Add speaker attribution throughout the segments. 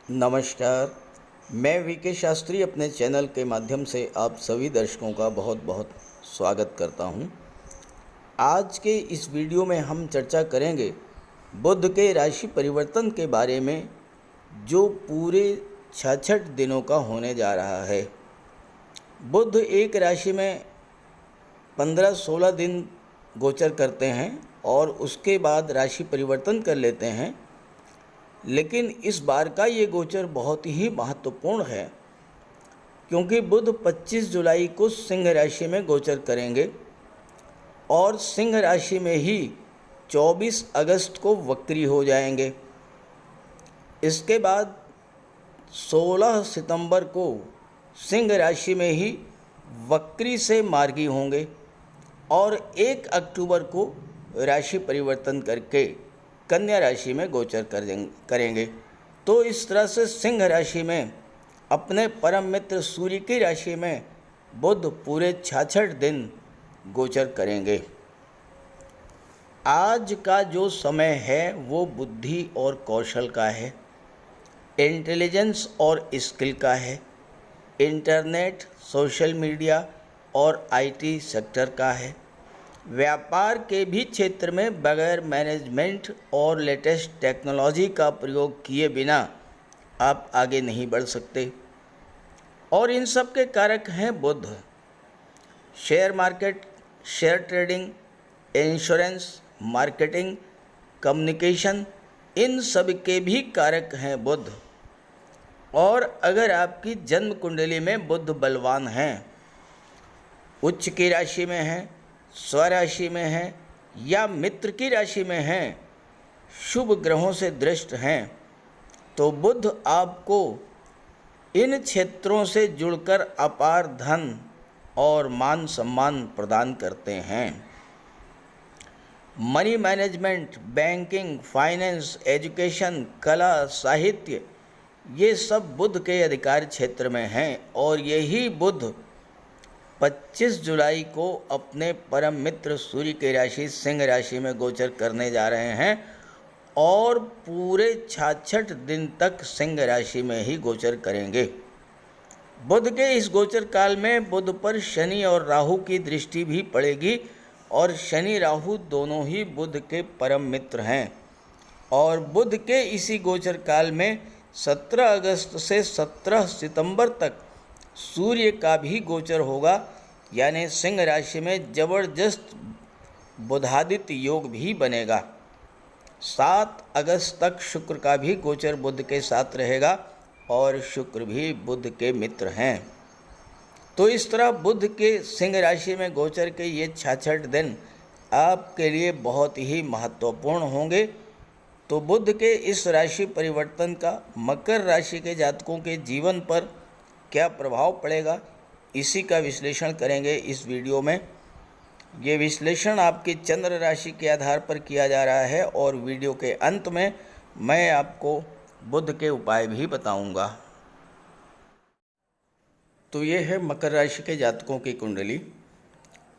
Speaker 1: नमस्कार। मैं वीके शास्त्री अपने चैनल के माध्यम से आप सभी दर्शकों का बहुत बहुत स्वागत करता हूं। आज के इस वीडियो में हम चर्चा करेंगे बुध के राशि परिवर्तन के बारे में, जो पूरे 66 दिनों का होने जा रहा है। बुध एक राशि में 15-16 दिन गोचर करते हैं और उसके बाद राशि परिवर्तन कर लेते हैं। लेकिन इस बार का ये गोचर बहुत ही महत्वपूर्ण है, क्योंकि बुध 25 जुलाई को सिंह राशि में गोचर करेंगे और सिंह राशि में ही 24 अगस्त को वक्री हो जाएंगे। इसके बाद 16 सितंबर को सिंह राशि में ही वक्री से मार्गी होंगे और 1 अक्टूबर को राशि परिवर्तन करके कन्या राशि में गोचर करेंगे। तो इस तरह से सिंह राशि में अपने परम मित्र सूर्य की राशि में बुध पूरे 66 दिन गोचर करेंगे। आज का जो समय है वो बुद्धि और कौशल का है, इंटेलिजेंस और स्किल का है, इंटरनेट, सोशल मीडिया और आईटी सेक्टर का है। व्यापार के भी क्षेत्र में बगैर मैनेजमेंट और लेटेस्ट टेक्नोलॉजी का प्रयोग किए बिना आप आगे नहीं बढ़ सकते। और इन सब के कारक हैं Budh. Share market, share trading, insurance, marketing, communication, इन सब के भी कारक हैं बुध। और अगर आपकी जन्म कुंडली में बुध बलवान हैं, उच्च की राशि में हैं, स्वराशि में हैं या मित्र की राशि में हैं, शुभ ग्रहों से दृष्ट हैं, तो बुध आपको इन क्षेत्रों से जुड़कर अपार धन और मान सम्मान प्रदान करते हैं। Money management, banking, finance, education, कला, साहित्य, ये सब बुध के अधिकार क्षेत्र में हैं। और यही बुध 25 जुलाई को अपने परम मित्र सूर्य की राशि सिंह राशि में गोचर करने जा रहे हैं और पूरे 66 दिन तक सिंह राशि में ही गोचर करेंगे। बुध के इस गोचर काल में बुध पर शनि और राहु की दृष्टि भी पड़ेगी और शनि राहु दोनों ही बुध के परम मित्र हैं। और बुध के इसी गोचर काल में 17 अगस्त से 17 सितंबर तक सूर्य का भी गोचर होगा, यानी सिंह राशि में जबरदस्त बुधादित्य योग भी बनेगा। 7 अगस्त तक शुक्र का भी गोचर बुध के साथ रहेगा और शुक्र भी बुध के मित्र हैं। तो इस तरह बुध के सिंह राशि में गोचर के ये 66 दिन आपके लिए बहुत ही महत्वपूर्ण होंगे। तो बुध के इस राशि परिवर्तन का मकर राशि के जातकों के जीवन पर क्या प्रभाव पड़ेगा, इसी का विश्लेषण करेंगे इस वीडियो में। ये विश्लेषण आपकी चंद्र राशि के आधार पर किया जा रहा है और वीडियो के अंत में मैं आपको बुध के उपाय भी बताऊंगा। तो ये है मकर राशि के जातकों की कुंडली।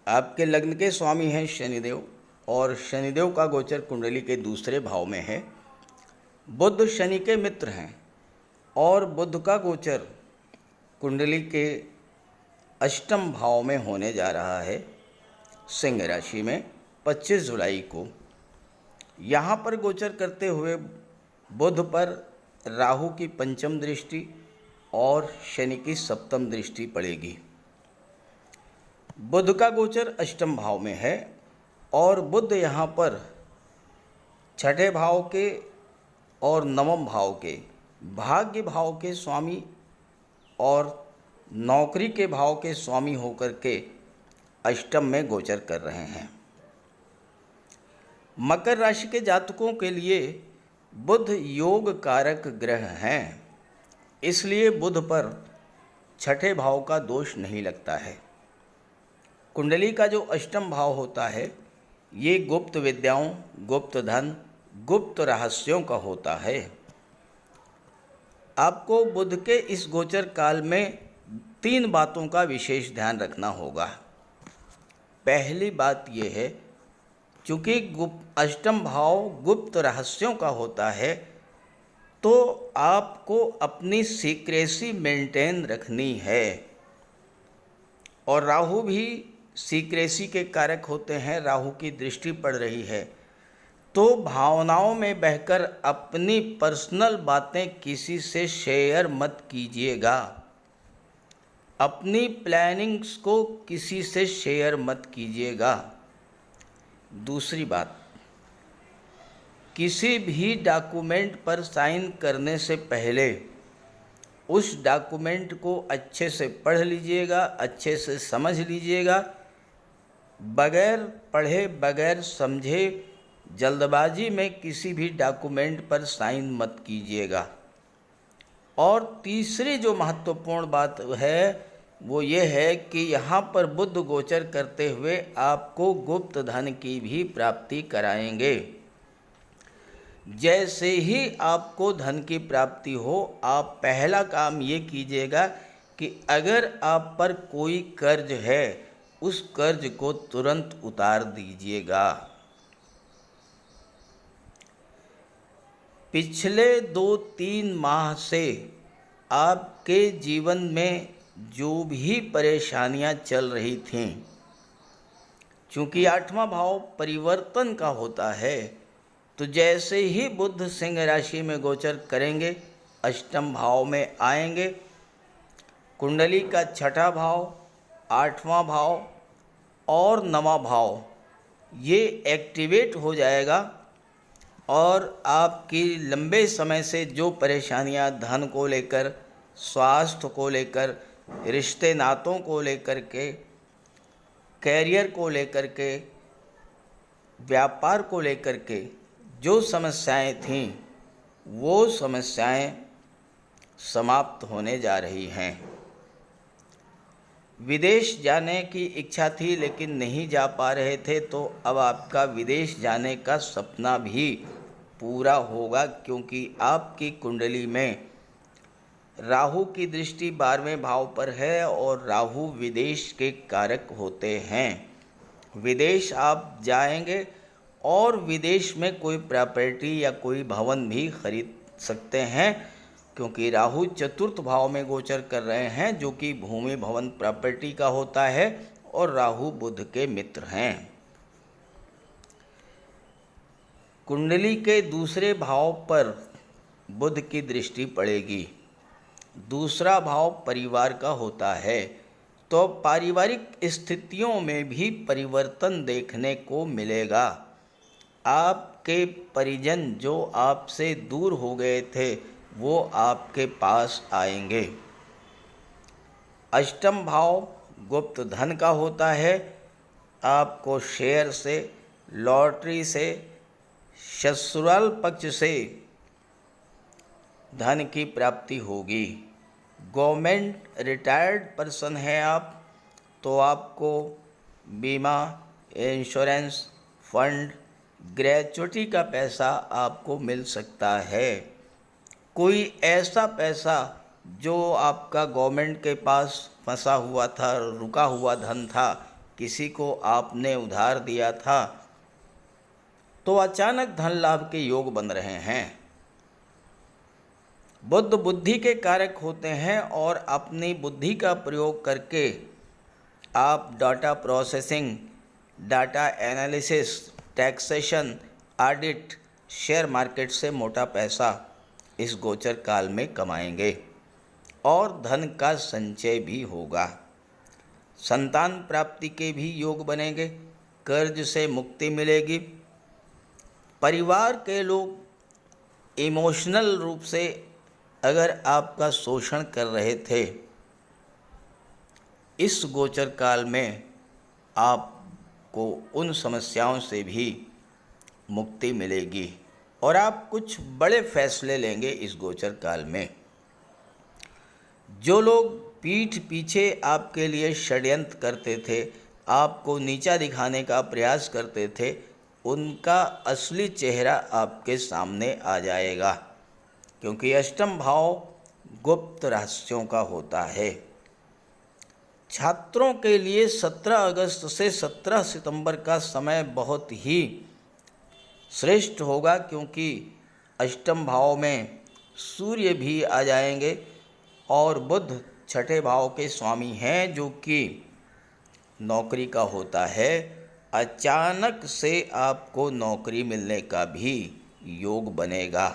Speaker 1: आपके लग्न के स्वामी हैं शनिदेव और शनिदेव का गोचर कुंडली के दूसरे भाव में है। बुध शनि के मित्र हैं और बुध का गोचर कुंडली के अष्टम भाव में होने जा रहा है सिंह राशि में 25 जुलाई को। यहाँ पर गोचर करते हुए बुध पर राहु की पंचम दृष्टि और शनि की सप्तम दृष्टि पड़ेगी। बुध का गोचर अष्टम भाव में है और बुध यहाँ पर छठे भाव के और नवम भाव के भाग्य भाव के स्वामी और नौकरी के भाव के स्वामी होकर के अष्टम में गोचर कर रहे हैं। मकर राशि के जातकों के लिए बुध योग कारक ग्रह हैं, इसलिए बुध पर छठे भाव का दोष नहीं लगता है। कुंडली का जो अष्टम भाव होता है ये गुप्त विद्याओं, गुप्त धन, गुप्त रहस्यों का होता है। आपको बुध के इस गोचर काल में 3 बातों का विशेष ध्यान रखना होगा। पहली बात यह है, चूँकि अष्टम भाव गुप्त रहस्यों का होता है, तो आपको अपनी सीक्रेसी मेंटेन रखनी है। और राहु भी सीक्रेसी के कारक होते हैं, राहु की दृष्टि पड़ रही है, तो भावनाओं में बहकर अपनी पर्सनल बातें किसी से शेयर मत कीजिएगा। अपनी प्लानिंग्स को किसी से शेयर मत कीजिएगा। दूसरी बात, किसी भी डॉक्यूमेंट पर साइन करने से पहले उस डॉक्यूमेंट को अच्छे से पढ़ लीजिएगा, अच्छे से समझ लीजिएगा। बगैर पढ़े बगैर समझे जल्दबाजी में किसी भी डॉक्यूमेंट पर साइन मत कीजिएगा। और तीसरी जो महत्वपूर्ण बात है वो ये है कि यहाँ पर बुध गोचर करते हुए आपको गुप्त धन की भी प्राप्ति कराएंगे। जैसे ही आपको धन की प्राप्ति हो, आप पहला काम ये कीजिएगा कि अगर आप पर कोई कर्ज है उस कर्ज को तुरंत उतार दीजिएगा। पिछले 2-3 माह से आपके जीवन में जो भी परेशानियां चल रही थीं, चूँकि 8वां भाव परिवर्तन का होता है, तो जैसे ही बुध सिंह राशि में गोचर करेंगे, अष्टम भाव में आएंगे, कुंडली का 6ठा भाव, 8वां भाव और 9वां भाव ये एक्टिवेट हो जाएगा और आपकी लंबे समय से जो परेशानियां धन को लेकर, स्वास्थ्य को लेकर, रिश्ते नातों को लेकर के, कैरियर को लेकर के, व्यापार को लेकर के जो समस्याएं थीं, वो समस्याएं समाप्त होने जा रही हैं। विदेश जाने की इच्छा थी लेकिन नहीं जा पा रहे थे, तो अब आपका विदेश जाने का सपना भी पूरा होगा, क्योंकि आपकी कुंडली में राहु की दृष्टि 12वें भाव पर है और राहु विदेश के कारक होते हैं। विदेश आप जाएंगे और विदेश में कोई प्रॉपर्टी या कोई भवन भी खरीद सकते हैं, क्योंकि राहु 4th भाव में गोचर कर रहे हैं, जो कि भूमि भवन प्रॉपर्टी का होता है और राहु बुध के मित्र हैं। कुंडली के दूसरे भाव पर बुध की दृष्टि पड़ेगी। दूसरा भाव परिवार का होता है, तो पारिवारिक स्थितियों में भी परिवर्तन देखने को मिलेगा। आपके परिजन जो आपसे दूर हो गए थे वो आपके पास आएंगे। अष्टम भाव गुप्त धन का होता है। आपको शेयर से, लॉटरी से, ससुराल पक्ष से धन की प्राप्ति होगी। गवर्नमेंट रिटायर्ड पर्सन हैं आप, तो आपको बीमा, इंश्योरेंस, फंड, ग्रेचुइटी का पैसा आपको मिल सकता है। कोई ऐसा पैसा जो आपका गवर्नमेंट के पास फंसा हुआ था, रुका हुआ धन था, किसी को आपने उधार दिया था, तो अचानक धन लाभ के योग बन रहे हैं। बुध बुद्धि के कारक होते हैं और अपनी बुद्धि का प्रयोग करके आप data processing, data analysis, taxation, audit, share market से मोटा पैसा इस गोचर काल में कमाएंगे और धन का संचय भी होगा। संतान प्राप्ति के भी योग बनेंगे, कर्ज से मुक्ति मिलेगी। परिवार के लोग इमोशनल रूप से अगर आपका शोषण कर रहे थे, इस गोचर काल में आपको उन समस्याओं से भी मुक्ति मिलेगी और आप कुछ बड़े फैसले लेंगे इस गोचर काल में। जो लोग पीठ पीछे आपके लिए षड्यंत्र करते थे, आपको नीचा दिखाने का प्रयास करते थे, उनका असली चेहरा आपके सामने आ जाएगा, क्योंकि अष्टम भाव गुप्त रहस्यों का होता है। छात्रों के लिए 17 अगस्त से 17 सितंबर का समय बहुत ही श्रेष्ठ होगा, क्योंकि अष्टम भाव में सूर्य भी आ जाएंगे। और बुध छठे भाव के स्वामी हैं, जो कि नौकरी का होता है। अचानक से आपको नौकरी मिलने का भी योग बनेगा।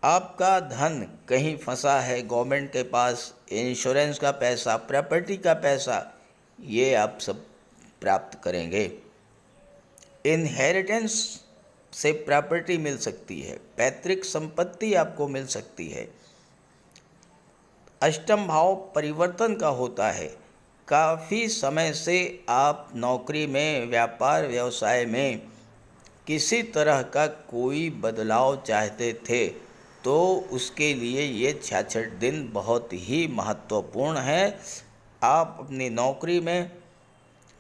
Speaker 1: आपका धन कहीं फंसा है गवर्नमेंट के पास, इंश्योरेंस का पैसा, प्रॉपर्टी का पैसा, ये आप सब प्राप्त करेंगे। इनहेरिटेंस से प्रॉपर्टी मिल सकती है, पैतृक संपत्ति आपको मिल सकती है। अष्टम भाव परिवर्तन का होता है। काफ़ी समय से आप नौकरी में, व्यापार व्यवसाय में किसी तरह का कोई बदलाव चाहते थे, तो उसके लिए ये 66 दिन बहुत ही महत्वपूर्ण है। आप अपनी नौकरी में,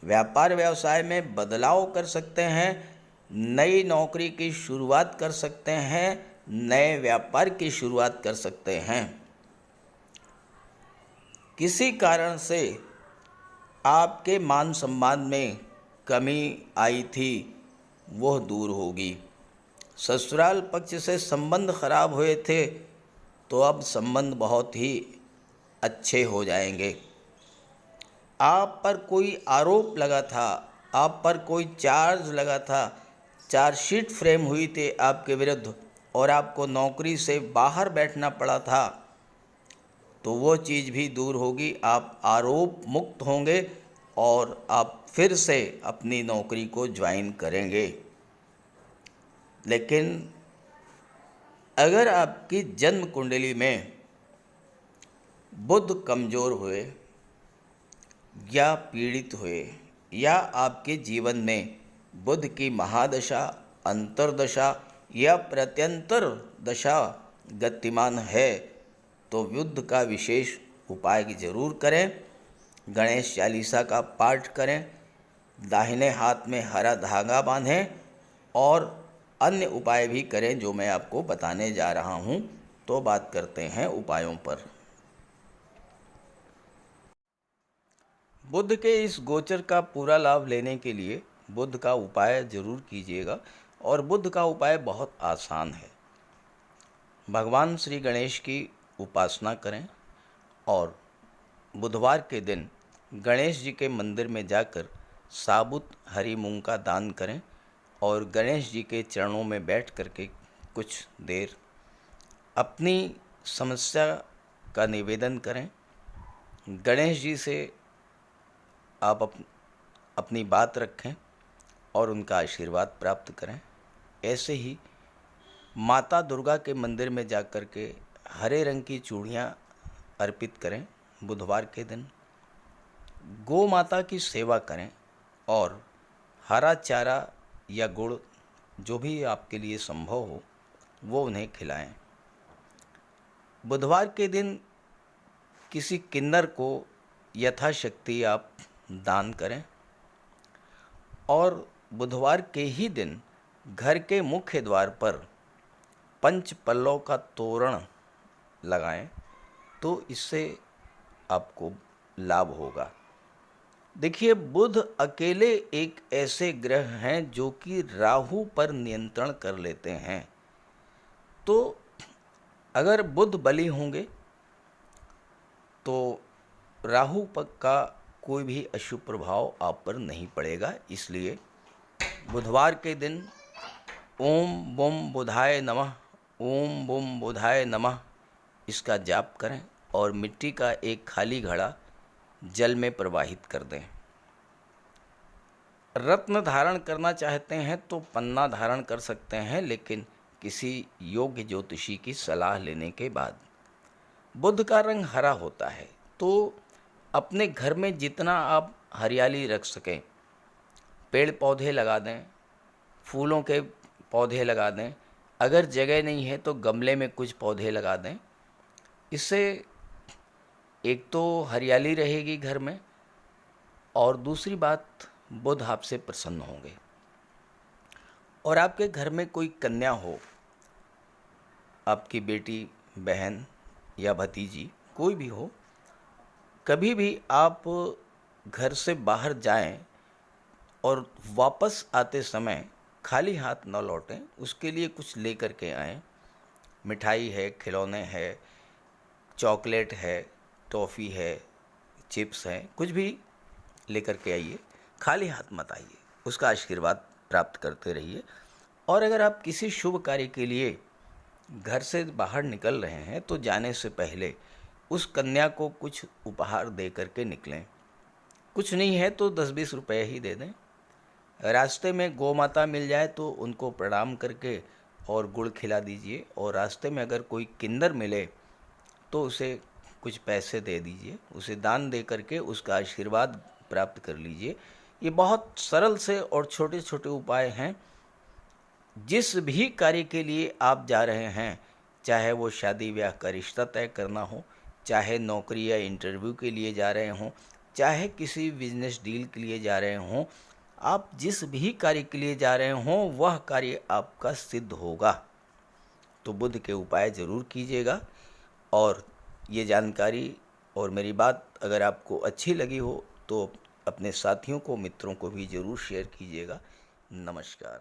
Speaker 1: व्यापार व्यवसाय में बदलाव कर सकते हैं, नई नौकरी की शुरुआत कर सकते हैं, नए व्यापार की शुरुआत कर सकते हैं। किसी कारण से आपके मान सम्मान में कमी आई थी, वह दूर होगी। ससुराल पक्ष से संबंध खराब हुए थे, तो अब संबंध बहुत ही अच्छे हो जाएंगे। आप पर कोई आरोप लगा था, आप पर कोई चार्ज लगा था, चार्जशीट फ्रेम हुई थी आपके विरुद्ध और आपको नौकरी से बाहर बैठना पड़ा था, तो वो चीज़ भी दूर होगी। आप आरोप मुक्त होंगे और आप फिर से अपनी नौकरी को ज्वाइन करेंगे। लेकिन अगर आपकी जन्म कुंडली में बुध कमज़ोर हुए या पीड़ित हुए, या आपके जीवन में बुध की महादशा, अंतर्दशा या प्रत्यंतर दशा गतिमान है, तो बुध का विशेष उपाय जरूर करें। गणेश चालीसा का पाठ करें, दाहिने हाथ में हरा धागा बांधें और अन्य उपाय भी करें जो मैं आपको बताने जा रहा हूं। तो बात करते हैं उपायों पर। बुध के इस गोचर का पूरा लाभ लेने के लिए बुध का उपाय जरूर कीजिएगा। और बुध का उपाय बहुत आसान है। भगवान श्री गणेश की उपासना करें और बुधवार के दिन गणेश जी के मंदिर में जाकर साबुत हरी मूंग का दान करें और गणेश जी के चरणों में बैठ करके कुछ देर अपनी समस्या का निवेदन करें। गणेश जी से आप अपनी बात रखें और उनका आशीर्वाद प्राप्त करें। ऐसे ही माता दुर्गा के मंदिर में जाकर के हरे रंग की चूड़ियाँ अर्पित करें। बुधवार के दिन गौ माता की सेवा करें और हरा चारा या गुड़, जो भी आपके लिए संभव हो, वो उन्हें खिलाएं। बुधवार के दिन किसी किन्नर को यथाशक्ति आप दान करें और बुधवार के ही दिन घर के मुख्य द्वार पर पंच पल्लव का तोरण लगाएं, तो इससे आपको लाभ होगा। देखिए, बुध अकेले एक ऐसे ग्रह हैं जो कि राहु पर नियंत्रण कर लेते हैं। तो अगर बुध बली होंगे तो राहु पर का कोई भी अशुभ प्रभाव आप पर नहीं पड़ेगा। इसलिए बुधवार के दिन ओम बुम बुधाय नमः, ओम बुम बुधाय नमः इसका जाप करें और मिट्टी का एक खाली घड़ा जल में प्रवाहित कर दें। रत्न धारण करना चाहते हैं तो पन्ना धारण कर सकते हैं, लेकिन किसी योग्य ज्योतिषी की सलाह लेने के बाद। बुध का रंग हरा होता है, तो अपने घर में जितना आप हरियाली रख सकें, पेड़ पौधे लगा दें, फूलों के पौधे लगा दें। अगर जगह नहीं है तो गमले में कुछ पौधे लगा दें। इससे एक तो हरियाली रहेगी घर में, और दूसरी बात, बुध आपसे प्रसन्न होंगे। और आपके घर में कोई कन्या हो, आपकी बेटी, बहन या भतीजी, कोई भी हो, कभी भी आप घर से बाहर जाएं और वापस आते समय खाली हाथ न लौटें, उसके लिए कुछ लेकर के आएं। मिठाई है, खिलौने है, चॉकलेट है, टॉफ़ी है, चिप्स हैं, कुछ भी लेकर के आइए, खाली हाथ मत आइए, उसका आशीर्वाद प्राप्त करते रहिए। और अगर आप किसी शुभ कार्य के लिए घर से बाहर निकल रहे हैं तो जाने से पहले उस कन्या को कुछ उपहार दे करके निकलें। कुछ नहीं है तो 10-20 रुपए ही दे दें। रास्ते में गौ माता मिल जाए तो उनको प्रणाम करके और गुड़ खिला दीजिए, और रास्ते में अगर कोई किन्नर मिले तो उसे कुछ पैसे दे दीजिए, उसे दान दे करके उसका आशीर्वाद प्राप्त कर लीजिए। ये बहुत सरल से और छोटे छोटे उपाय हैं। जिस भी कार्य के लिए आप जा रहे हैं, चाहे वो शादी ब्याह का रिश्ता तय करना हो, चाहे नौकरी या इंटरव्यू के लिए जा रहे हों, चाहे किसी बिजनेस डील के लिए जा रहे हों, आप जिस भी कार्य के लिए जा रहे हों वह कार्य आपका सिद्ध होगा। तो बुध के उपाय ज़रूर कीजिएगा। और ये जानकारी और मेरी बात अगर आपको अच्छी लगी हो तो अपने साथियों को, मित्रों को भी ज़रूर शेयर कीजिएगा। नमस्कार।